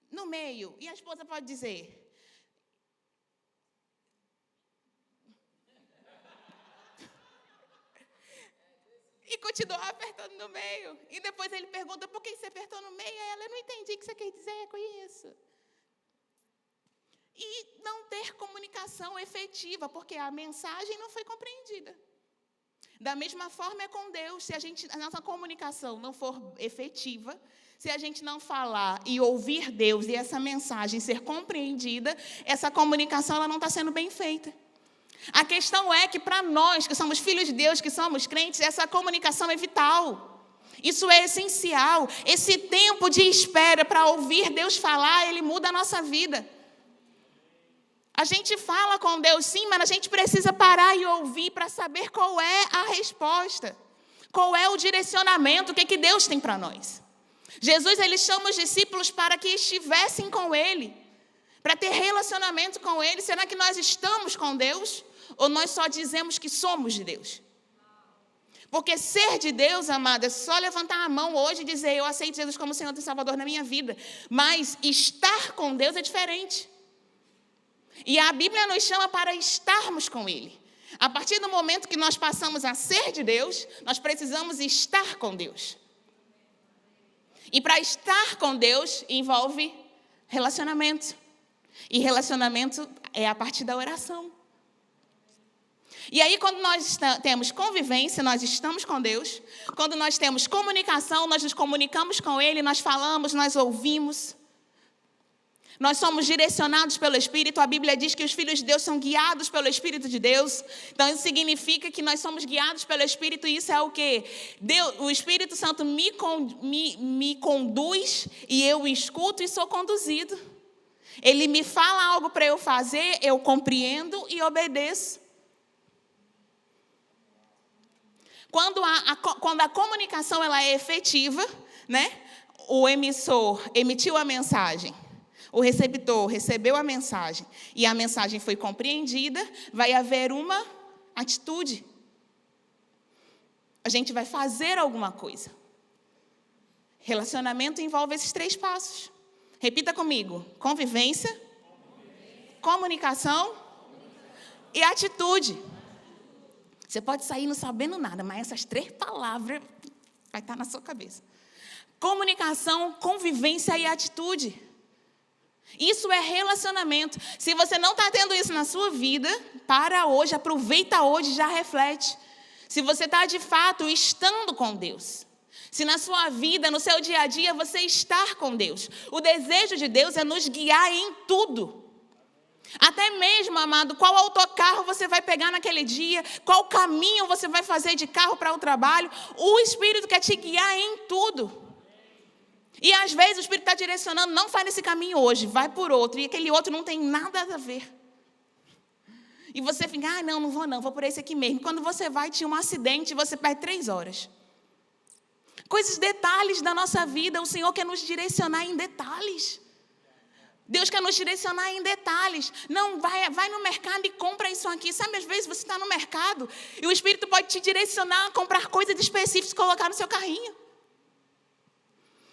no meio. E a esposa pode dizer, e continuar apertando no meio. E depois ele pergunta, por que você apertou no meio? Aí ela, eu não entendi o que você quer dizer com isso. E não ter comunicação efetiva, porque a mensagem não foi compreendida. Da mesma forma é com Deus. Se a nossa comunicação não for efetiva, se a gente não falar e ouvir Deus e essa mensagem ser compreendida, essa comunicação ela não está sendo bem feita. A questão é que para nós, que somos filhos de Deus, que somos crentes, essa comunicação é vital. Isso é essencial. Esse tempo de espera para ouvir Deus falar, ele muda a nossa vida. A gente fala com Deus sim, mas a gente precisa parar e ouvir para saber qual é a resposta. Qual é o direcionamento, o que Deus tem para nós. Jesus, ele chama os discípulos para que estivessem com Ele, para ter relacionamento com Ele. Será que nós estamos com Deus? Ou nós só dizemos que somos de Deus? Porque ser de Deus, amada, é só levantar a mão hoje e dizer, eu aceito Jesus como Senhor e Salvador na minha vida. Mas estar com Deus é diferente. E a Bíblia nos chama para estarmos com Ele. A partir do momento que nós passamos a ser de Deus, nós precisamos estar com Deus. E para estar com Deus envolve relacionamento. E relacionamento é a partir da oração. E aí, quando nós temos convivência, nós estamos com Deus. Quando nós temos comunicação, nós nos comunicamos com Ele, nós falamos, nós ouvimos. Nós somos direcionados pelo Espírito. A Bíblia diz que os filhos de Deus são guiados pelo Espírito de Deus. Então, isso significa que nós somos guiados pelo Espírito. E isso é o quê? O Espírito Santo me conduz e eu escuto e sou conduzido. Ele me fala algo para eu fazer, eu compreendo e obedeço. Quando a comunicação ela é efetiva, né? O emissor emitiu a mensagem. O receptor recebeu a mensagem e a mensagem foi compreendida, vai haver uma atitude. A gente vai fazer alguma coisa. Relacionamento envolve esses 3 passos. Repita comigo. Convivência, comunicação e atitude. Você pode sair não sabendo nada, mas essas 3 palavras vai estar na sua cabeça. Comunicação, convivência e atitude. Isso é relacionamento. Se você não está tendo isso na sua vida, para hoje, aproveita hoje, já reflete. Se você está de fato estando com Deus. Se na sua vida, no seu dia a dia, você está com Deus. O desejo de Deus é nos guiar em tudo. Até mesmo, amado, qual autocarro você vai pegar naquele dia, qual caminho você vai fazer de carro para o trabalho. O Espírito quer te guiar em tudo. E às vezes o Espírito está direcionando, não vai nesse caminho hoje, vai por outro. E aquele outro não tem nada a ver. E você fica, não vou não, vou por esse aqui mesmo. Quando você vai, tinha um acidente e você perde 3 horas. Coisas, detalhes da nossa vida, o Senhor quer nos direcionar em detalhes. Deus quer nos direcionar em detalhes. Não, vai no mercado e compra isso aqui. Sabe, às vezes você está no mercado e o Espírito pode te direcionar a comprar coisas específicas e colocar no seu carrinho.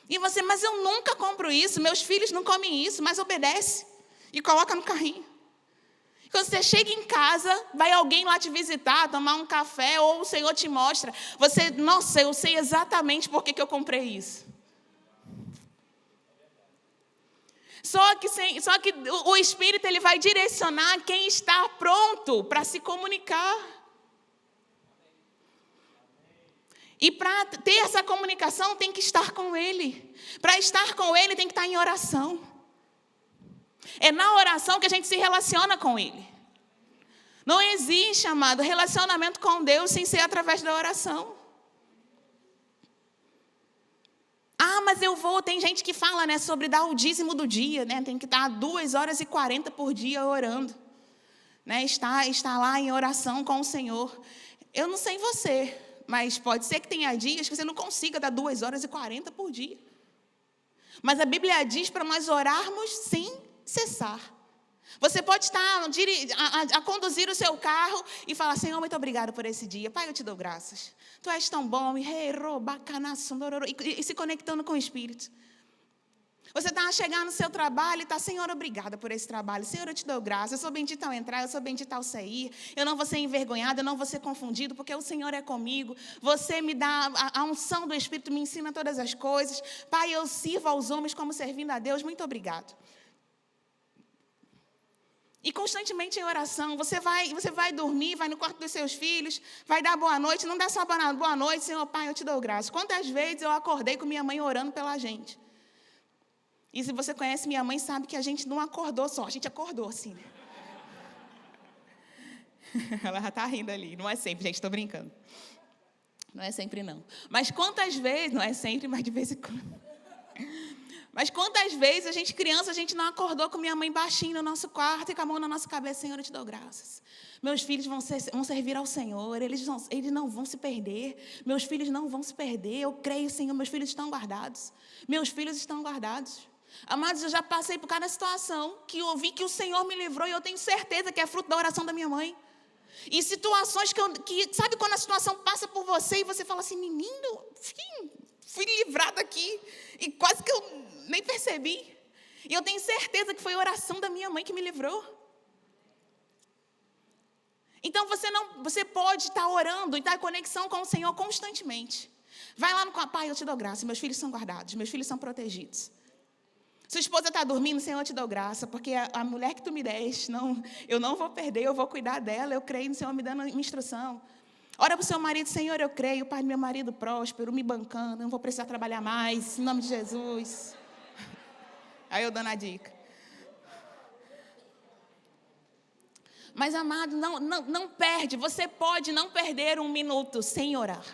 E você, mas eu nunca compro isso, meus filhos não comem isso, mas obedece e coloca no carrinho. Quando você chega em casa, vai alguém lá te visitar, tomar um café, ou o Senhor te mostra. Você, nossa, eu sei exatamente por que eu comprei isso. Só que o Espírito ele vai direcionar quem está pronto para se comunicar. E para ter essa comunicação, tem que estar com Ele. Para estar com Ele, tem que estar em oração. É na oração que a gente se relaciona com Ele. Não existe, amado, relacionamento com Deus sem ser através da oração. Mas tem gente que fala, né, sobre dar o dízimo do dia, né? Tem que estar 2h40 por dia orando. Né? Está lá em oração com o Senhor. Eu não sei você, mas pode ser que tenha dias que você não consiga dar 2h40 por dia. Mas a Bíblia diz para nós orarmos sem cessar. Você pode estar a conduzir o seu carro e falar, Senhor, muito obrigado por esse dia. Pai, eu te dou graças. Tu és tão bom. E se conectando com o Espírito. Você está a chegar no seu trabalho e está, Senhor, obrigada por esse trabalho. Senhor, eu te dou graça. Eu sou bendita ao entrar, eu sou bendita ao sair. Eu não vou ser envergonhada, eu não vou ser confundido, porque o Senhor é comigo. Você me dá a unção do Espírito, me ensina todas as coisas. Pai, eu sirvo aos homens como servindo a Deus. Muito obrigado. E constantemente em oração, você vai dormir, vai no quarto dos seus filhos, vai dar boa noite, não dá só boa noite, Senhor Pai, eu te dou graça. Quantas vezes eu acordei com minha mãe orando pela gente? E se você conhece minha mãe, sabe que a gente não acordou só, a gente acordou assim, né? Ela já está rindo ali, não é sempre, gente, estou brincando. Não é sempre não. Mas quantas vezes, não é sempre, mas de vez em quando. Mas quantas vezes a gente, criança, a gente não acordou com minha mãe baixinho no nosso quarto e com a mão na nossa cabeça, Senhor, eu te dou graças. Meus filhos vão servir ao Senhor, eles não vão se perder. Meus filhos não vão se perder, eu creio, Senhor, meus filhos estão guardados. Meus filhos estão guardados. Amados, eu já passei por cada situação que eu vi que o Senhor me livrou e eu tenho certeza que é fruto da oração da minha mãe. E situações que sabe quando a situação passa por você e você fala assim, menino, fui livrada aqui e quase que eu nem percebi. E eu tenho certeza que foi a oração da minha mãe que me livrou. Então você pode estar orando e estar em conexão com o Senhor constantemente. Vai lá no Pai, eu te dou graça, meus filhos são guardados, meus filhos são protegidos. Sua esposa está dormindo, Senhor, eu te dou graça, porque a mulher que tu me deste, eu não vou perder, eu vou cuidar dela, eu creio no Senhor me dando instrução. Ora para o seu marido, Senhor, eu creio, Pai do meu marido próspero, me bancando, não vou precisar trabalhar mais, em nome de Jesus. Aí eu dando a dica. Mas, amado, não perde, você pode não perder um minuto sem orar.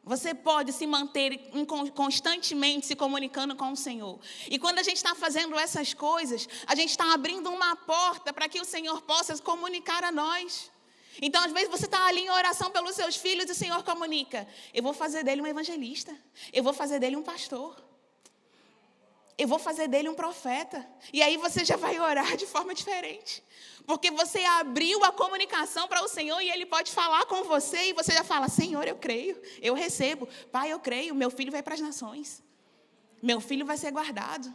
Você pode se manter constantemente se comunicando com o Senhor. E quando a gente está fazendo essas coisas, a gente está abrindo uma porta para que o Senhor possa comunicar a nós. Então, às vezes, você está ali em oração pelos seus filhos e o Senhor comunica. Eu vou fazer dele um evangelista. Eu vou fazer dele um pastor. Eu vou fazer dele um profeta. E aí você já vai orar de forma diferente. Porque você abriu a comunicação para o Senhor e Ele pode falar com você. E você já fala, Senhor, eu creio, eu recebo. Pai, eu creio, meu filho vai para as nações. Meu filho vai ser guardado.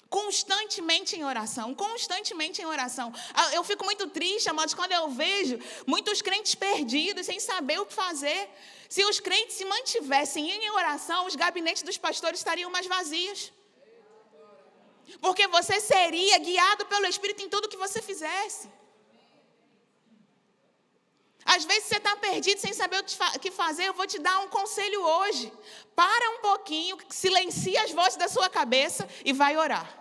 Constantemente em oração, constantemente em oração. Eu fico muito triste, amados, quando eu vejo muitos crentes perdidos, sem saber o que fazer. Se os crentes se mantivessem em oração, os gabinetes dos pastores estariam mais vazios. Porque você seria guiado pelo Espírito em tudo que você fizesse. Às vezes você está perdido sem saber o que fazer, eu vou te dar um conselho hoje. Para um pouquinho, silencia as vozes da sua cabeça e vai orar.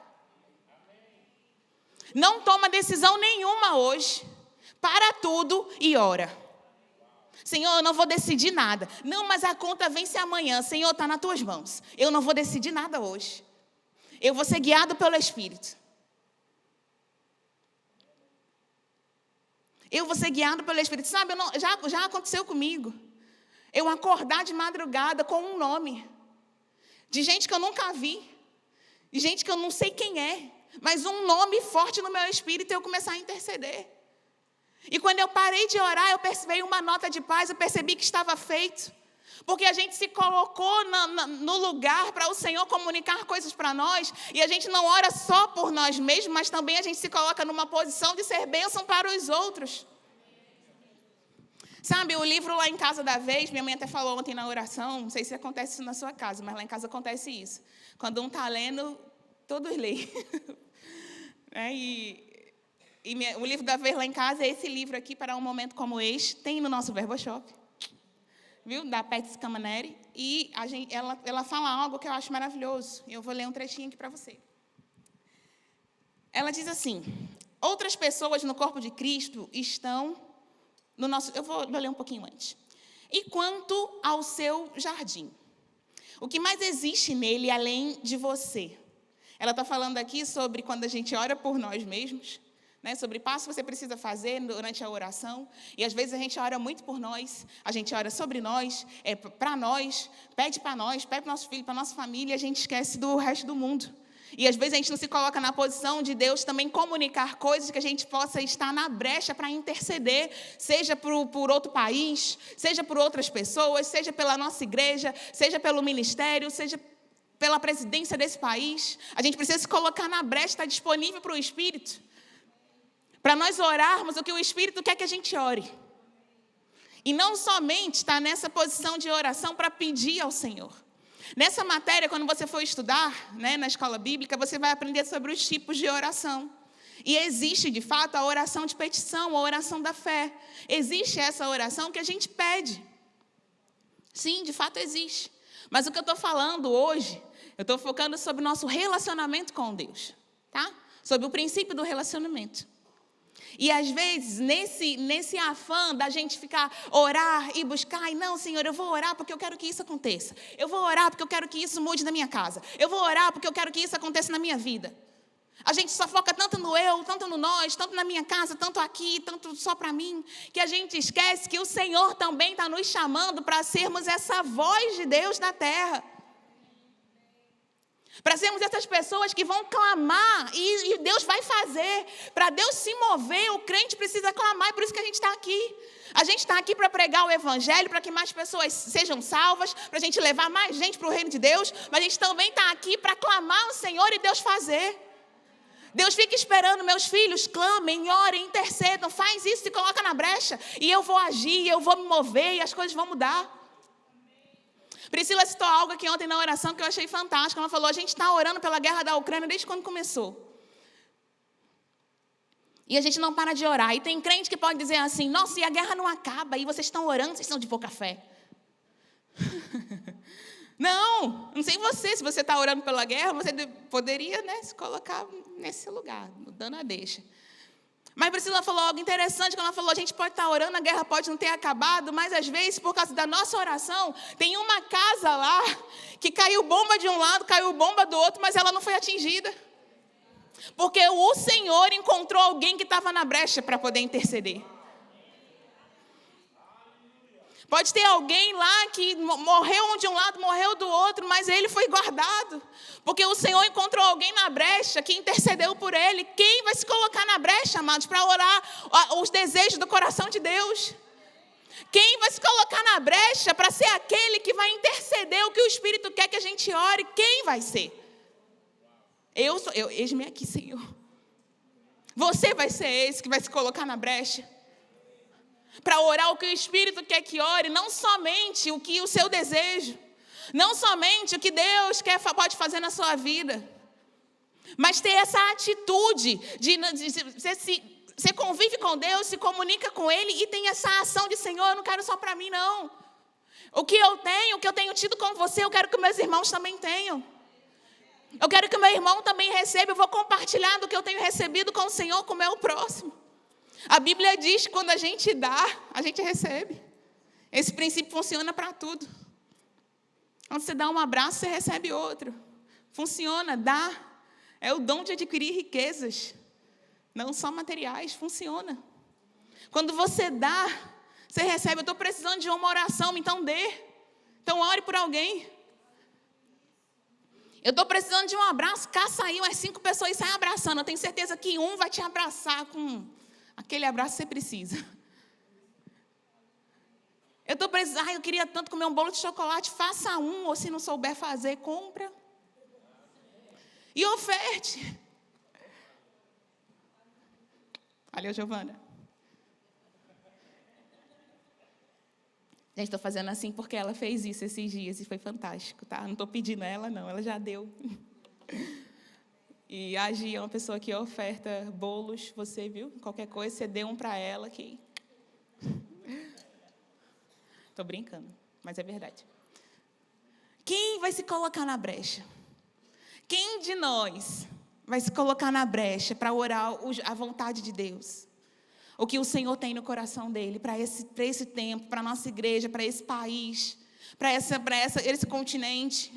Não toma decisão nenhuma hoje. Para tudo e ora. Senhor, eu não vou decidir nada. Não, mas a conta vence amanhã. Senhor, está nas tuas mãos. Eu não vou decidir nada hoje. Eu vou ser guiado pelo Espírito. Eu vou ser guiado pelo Espírito. Sabe, já aconteceu comigo. Eu acordar de madrugada com um nome. De gente que eu nunca vi. De gente que eu não sei quem é. Mas um nome forte no meu espírito e eu começar a interceder. E quando eu parei de orar, eu percebi uma nota de paz, eu percebi que estava feito. Porque a gente se colocou no lugar para o Senhor comunicar coisas para nós. E a gente não ora só por nós mesmos, mas também a gente se coloca numa posição de ser bênção para os outros. Sabe, o livro Lá em Casa da Vez, minha mãe até falou ontem na oração, não sei se acontece isso na sua casa, mas lá em casa acontece isso. Quando um está lendo, todos leem. O livro da Vez Lá em Casa é esse livro aqui, Para um Momento Como Este, tem no nosso Verboshop. Viu? Da Patsy Camaneri. E ela fala algo que eu acho maravilhoso. Eu vou ler um trechinho aqui para você. Ela diz assim: outras pessoas no corpo de Cristo estão no nosso... Eu vou ler um pouquinho antes. E quanto ao seu jardim, o que mais existe nele além de você? Ela está falando aqui sobre quando a gente ora por nós mesmos, né, sobre passos que você precisa fazer durante a oração. E às vezes a gente ora muito por nós, a gente ora sobre nós, para nós, pede para nós, pede para o nosso filho, para a nossa família, e a gente esquece do resto do mundo. E às vezes a gente não se coloca na posição de Deus também comunicar coisas que a gente possa estar na brecha para interceder, seja por outro país, seja por outras pessoas, seja pela nossa igreja, seja pelo ministério, seja pela presidência desse país. A gente precisa se colocar na brecha, estar disponível para o Espírito. Para nós orarmos o que o Espírito quer que a gente ore. E não somente estar nessa posição de oração para pedir ao Senhor. Nessa matéria, quando você for estudar, né, na escola bíblica, você vai aprender sobre os tipos de oração. E existe, de fato, a oração de petição, a oração da fé. Existe essa oração que a gente pede. Sim, de fato existe. Mas o que eu estou falando hoje, eu estou focando sobre o nosso relacionamento com Deus. Tá? Sobre o princípio do relacionamento. E às vezes, nesse afã da gente ficar, orar e buscar, e não, Senhor, eu vou orar porque eu quero que isso aconteça. Eu vou orar porque eu quero que isso mude na minha casa. Eu vou orar porque eu quero que isso aconteça na minha vida. A gente só foca tanto no eu, tanto no nós, tanto na minha casa, tanto aqui, tanto só para mim, que a gente esquece que o Senhor também está nos chamando para sermos essa voz de Deus na terra. Para sermos essas pessoas que vão clamar e Deus vai fazer. Para Deus se mover, o crente precisa clamar, e por isso que a gente está aqui. A gente está aqui para pregar o evangelho, para que mais pessoas sejam salvas, para a gente levar mais gente para o reino de Deus, mas a gente também está aqui para clamar ao Senhor e Deus fazer. Deus fica esperando, meus filhos, clamem, orem, intercedam, faz isso, se coloca na brecha, e eu vou agir, eu vou me mover, e as coisas vão mudar. Priscila citou algo aqui ontem na oração que eu achei fantástico. Ela falou, a gente está orando pela guerra da Ucrânia desde quando começou. E a gente não para de orar. E tem crente que pode dizer assim, nossa, e a guerra não acaba, e vocês estão orando, vocês estão de pouca fé. Não sei você, se você está orando pela guerra, você poderia, né, se colocar nesse lugar, dando a deixa. Mas Priscila falou algo interessante, quando ela falou, a gente pode estar orando, a guerra pode não ter acabado, mas às vezes, por causa da nossa oração, tem uma casa lá, que caiu bomba de um lado, caiu bomba do outro, mas ela não foi atingida. Porque o Senhor encontrou alguém que estava na brecha para poder interceder. Pode ter alguém lá que morreu de um lado, morreu do outro, mas ele foi guardado. Porque o Senhor encontrou alguém na brecha que intercedeu por ele. Quem vai se colocar na brecha, amados, para orar os desejos do coração de Deus? Quem vai se colocar na brecha para ser aquele que vai interceder o que o Espírito quer que a gente ore? Quem vai ser? Eis-me aqui, Senhor. Você vai ser esse que vai se colocar na brecha para orar o que o Espírito quer que ore, não somente o que o seu desejo, não somente o que Deus pode fazer na sua vida, mas ter essa atitude de você convive com Deus, se comunica com Ele e tem essa ação de Senhor, eu não quero só para mim não. O que eu tenho tido com você, eu quero que meus irmãos também tenham. Eu quero que o meu irmão também receba, eu vou compartilhar do que eu tenho recebido com o Senhor, com o meu próximo. A Bíblia diz que quando a gente dá, a gente recebe. Esse princípio funciona para tudo. Quando você dá um abraço, você recebe outro. Funciona, dá. É o dom de adquirir riquezas. Não só materiais, funciona. Quando você dá, você recebe. Eu estou precisando de uma oração, então dê. Então ore por alguém. Eu estou precisando de um abraço, caça aí umas 5 pessoas e sai abraçando. Eu tenho certeza que um vai te abraçar com aquele abraço que você precisa. Eu estou precisando, eu queria tanto comer um bolo de chocolate, faça um, ou se não souber fazer, compra. E oferte. Valeu, Giovana. Gente, estou fazendo assim porque ela fez isso esses dias e foi fantástico, tá? Não estou pedindo a ela, não, ela já deu. E a Gi é uma pessoa que oferta bolos, você viu? Qualquer coisa, você dê um para ela que... Estou brincando, mas é verdade. Quem vai se colocar na brecha? Quem de nós vai se colocar na brecha para orar a vontade de Deus? O que o Senhor tem no coração dele para esse tempo, para a nossa igreja, para esse país, para esse continente?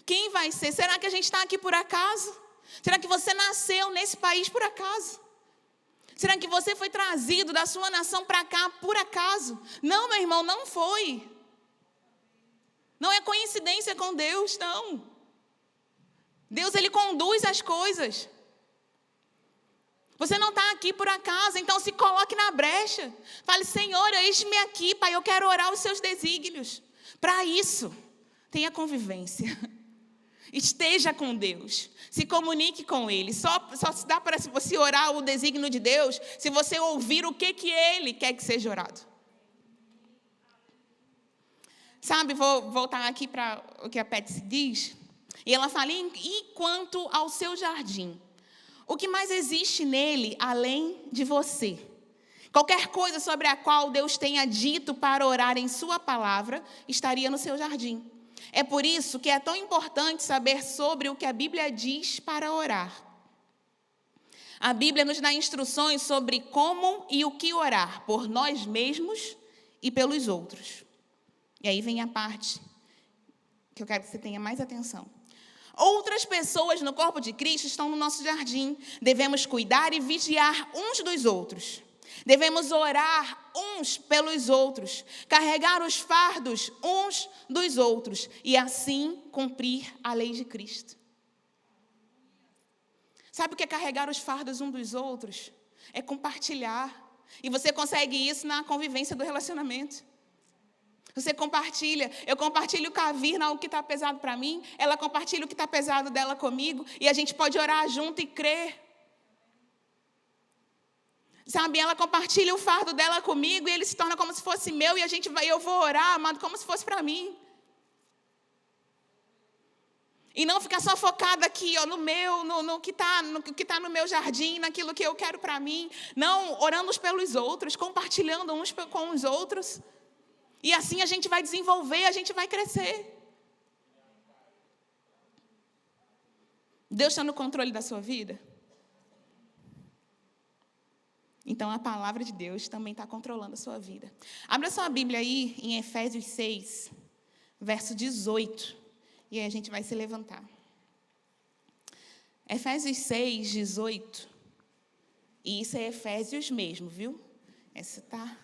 Quem vai ser? Será que a gente está aqui por acaso? Será que você nasceu nesse país por acaso? Será que você foi trazido da sua nação para cá por acaso? Não, meu irmão, não foi. Não é coincidência com Deus, não. Deus, Ele conduz as coisas. Você não está aqui por acaso, então se coloque na brecha. Fale, Senhor, eis-me aqui, Pai, eu quero orar os seus desígnios. Para isso, tenha convivência. Esteja com Deus. Se comunique com Ele. Só se dá para você orar o desígnio de Deus se você ouvir o que Ele quer que seja orado. Sabe, vou voltar aqui para o que a Patsy diz. E ela fala, e quanto ao seu jardim? O que mais existe nele, além de você? Qualquer coisa sobre a qual Deus tenha dito para orar em sua palavra, estaria no seu jardim. É por isso que é tão importante saber sobre o que a Bíblia diz para orar. A Bíblia nos dá instruções sobre como e o que orar, por nós mesmos e pelos outros. E aí vem a parte que eu quero que você tenha mais atenção. Outras pessoas no corpo de Cristo estão no nosso jardim. Devemos cuidar e vigiar uns dos outros. Devemos orar uns pelos outros, carregar os fardos uns dos outros e assim cumprir a lei de Cristo. Sabe o que é carregar os fardos uns dos outros? É compartilhar. E você consegue isso na convivência do relacionamento. Você compartilha, eu compartilho com a Virna algo que está pesado para mim, ela compartilha o que está pesado dela comigo, e a gente pode orar junto e crer. Sabe, ela compartilha o fardo dela comigo, e ele se torna como se fosse meu, e eu vou orar, amado, como se fosse para mim. E não ficar só focada aqui, ó, no que está no meu jardim, naquilo que eu quero para mim. Não, orando uns pelos outros, compartilhando uns com os outros. E assim a gente vai desenvolver, a gente vai crescer. Deus está no controle da sua vida? Então a palavra de Deus também está controlando a sua vida. Abra sua Bíblia aí em Efésios 6, verso 18. E aí a gente vai se levantar. Efésios 6, 18. E isso é Efésios mesmo, viu? Essa tá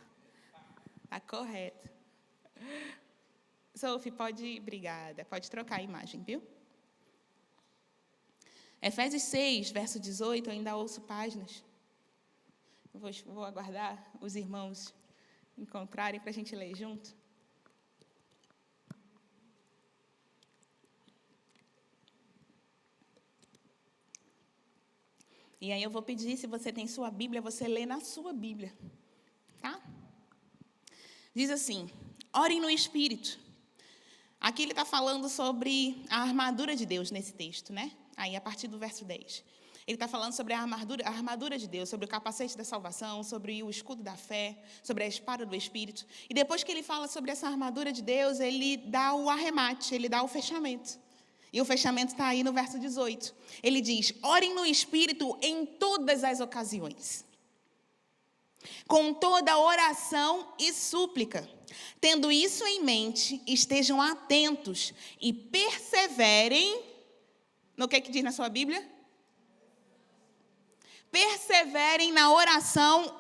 correta. Sophie, obrigada. Pode trocar a imagem, viu? Efésios 6, verso 18, eu ainda ouço páginas. Vou aguardar os irmãos encontrarem para a gente ler junto. E aí eu vou pedir, se você tem sua Bíblia, você lê na sua Bíblia, tá? Diz assim, orem no Espírito. Aqui ele está falando sobre a armadura de Deus nesse texto, né? Aí a partir do verso 10. Ele está falando sobre a armadura de Deus, sobre o capacete da salvação, sobre o escudo da fé, sobre a espada do Espírito. E depois que ele fala sobre essa armadura de Deus, ele dá o arremate, ele dá o fechamento. E o fechamento está aí no verso 18. Ele diz, orem no Espírito em todas as ocasiões, com toda oração e súplica. Tendo isso em mente, estejam atentos e perseverem. No que diz na sua Bíblia? Perseverem na oração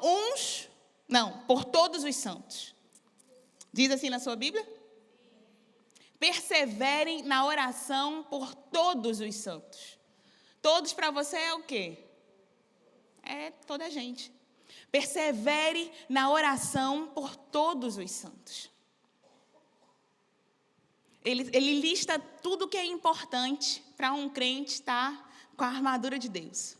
por todos os santos. Diz assim na sua Bíblia? Perseverem na oração por todos os santos. Todos para você é o quê? É toda a gente. Persevere na oração por todos os santos. Ele lista tudo que é importante para um crente estar com a armadura de Deus.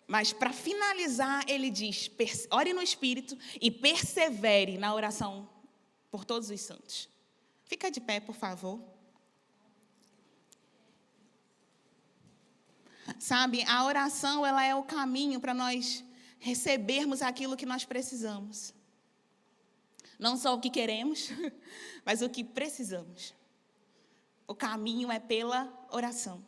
Mas para finalizar, ele diz, ore no Espírito e persevere na oração por todos os santos. Fica de pé, por favor. Sabe, a oração, ela é o caminho para nós recebermos aquilo que nós precisamos. Não só o que queremos, mas o que precisamos. O caminho é pela oração.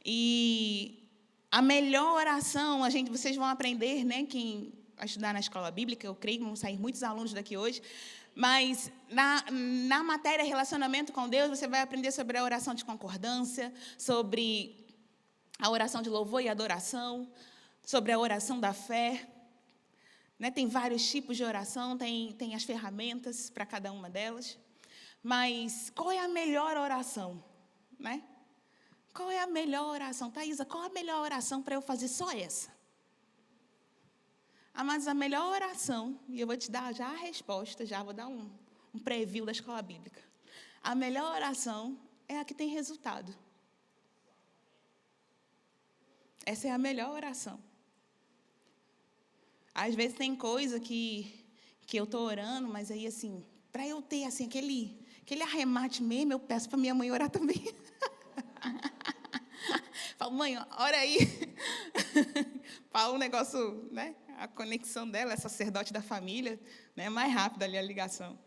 E a melhor oração, vocês vão aprender, né, quem vai estudar na escola bíblica, eu creio que vão sair muitos alunos daqui hoje, mas na matéria relacionamento com Deus, você vai aprender sobre a oração de concordância, sobre a oração de louvor e adoração, sobre a oração da fé. Né? Tem vários tipos de oração, tem as ferramentas para cada uma delas. Mas qual é a melhor oração? Né? Qual é a melhor oração? Thaisa, qual é a melhor oração para eu fazer só essa? Mas a melhor oração, e eu vou te dar já a resposta, já vou dar um preview da escola bíblica. A melhor oração é a que tem resultado. Essa é a melhor oração. Às vezes tem coisa que que eu estou orando, mas aí, assim, para eu ter, assim, aquele arremate mesmo, eu peço para minha mãe orar também. Falo, mãe, ora aí. Para o negócio, né? A conexão dela, é sacerdote da família, né? Mais rápido ali a ligação.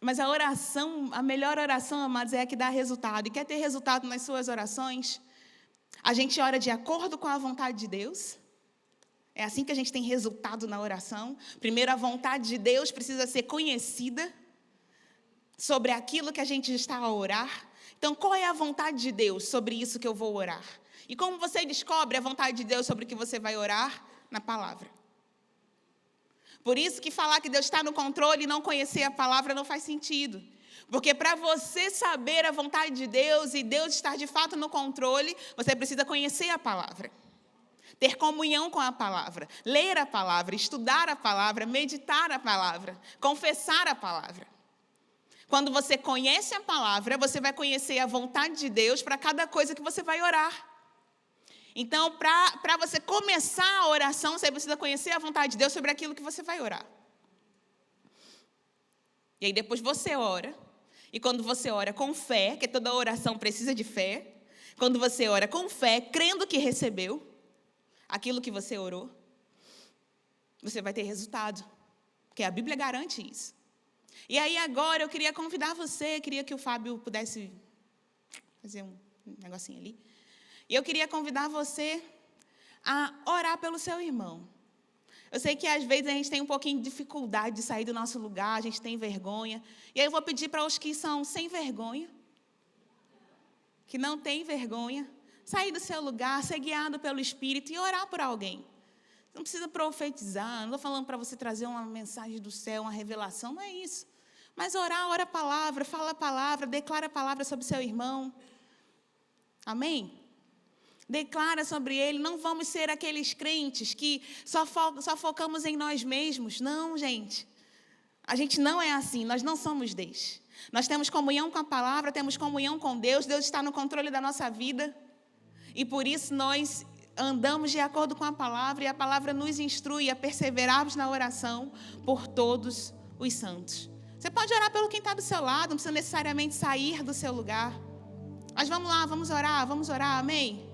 Mas a oração, a melhor oração, amados, é a que dá resultado. E quer ter resultado nas suas orações? A gente ora de acordo com a vontade de Deus. É assim que a gente tem resultado na oração. Primeiro, a vontade de Deus precisa ser conhecida sobre aquilo que a gente está a orar. Então, qual é a vontade de Deus sobre isso que eu vou orar? E como você descobre a vontade de Deus sobre o que você vai orar? Na palavra. Por isso que falar que Deus está no controle e não conhecer a palavra não faz sentido. Porque para você saber a vontade de Deus e Deus estar de fato no controle, você precisa conhecer a palavra. Ter comunhão com a palavra, ler a palavra, estudar a palavra, meditar a palavra, confessar a palavra. Quando você conhece a palavra, você vai conhecer a vontade de Deus para cada coisa que você vai orar. Então, para você começar a oração, você precisa conhecer a vontade de Deus sobre aquilo que você vai orar. E aí depois você ora. E quando você ora com fé, que toda oração precisa de fé, quando você ora com fé, crendo que recebeu aquilo que você orou, você vai ter resultado. Porque a Bíblia garante isso. E aí agora eu queria convidar você, queria que o Fábio pudesse fazer um negocinho ali. E eu queria convidar você a orar pelo seu irmão. Eu sei que às vezes a gente tem um pouquinho de dificuldade de sair do nosso lugar, a gente tem vergonha. E aí eu vou pedir para os que são sem vergonha, que não têm vergonha, sair do seu lugar, ser guiado pelo Espírito e orar por alguém. Não precisa profetizar, não estou falando para você trazer uma mensagem do céu, uma revelação, não é isso. Mas orar, ora a palavra, fala a palavra, declara a palavra sobre seu irmão. Amém? Declara sobre ele, não vamos ser aqueles crentes que só focamos em nós mesmos. Não, gente. A gente não é assim, nós não somos Deus. Nós temos comunhão com a palavra, temos comunhão com Deus, Deus está no controle da nossa vida. E por isso nós andamos de acordo com a palavra, e a palavra nos instrui a perseverarmos na oração por todos os santos. Você pode orar pelo quem está do seu lado, não precisa necessariamente sair do seu lugar. Mas vamos lá, vamos orar, amém?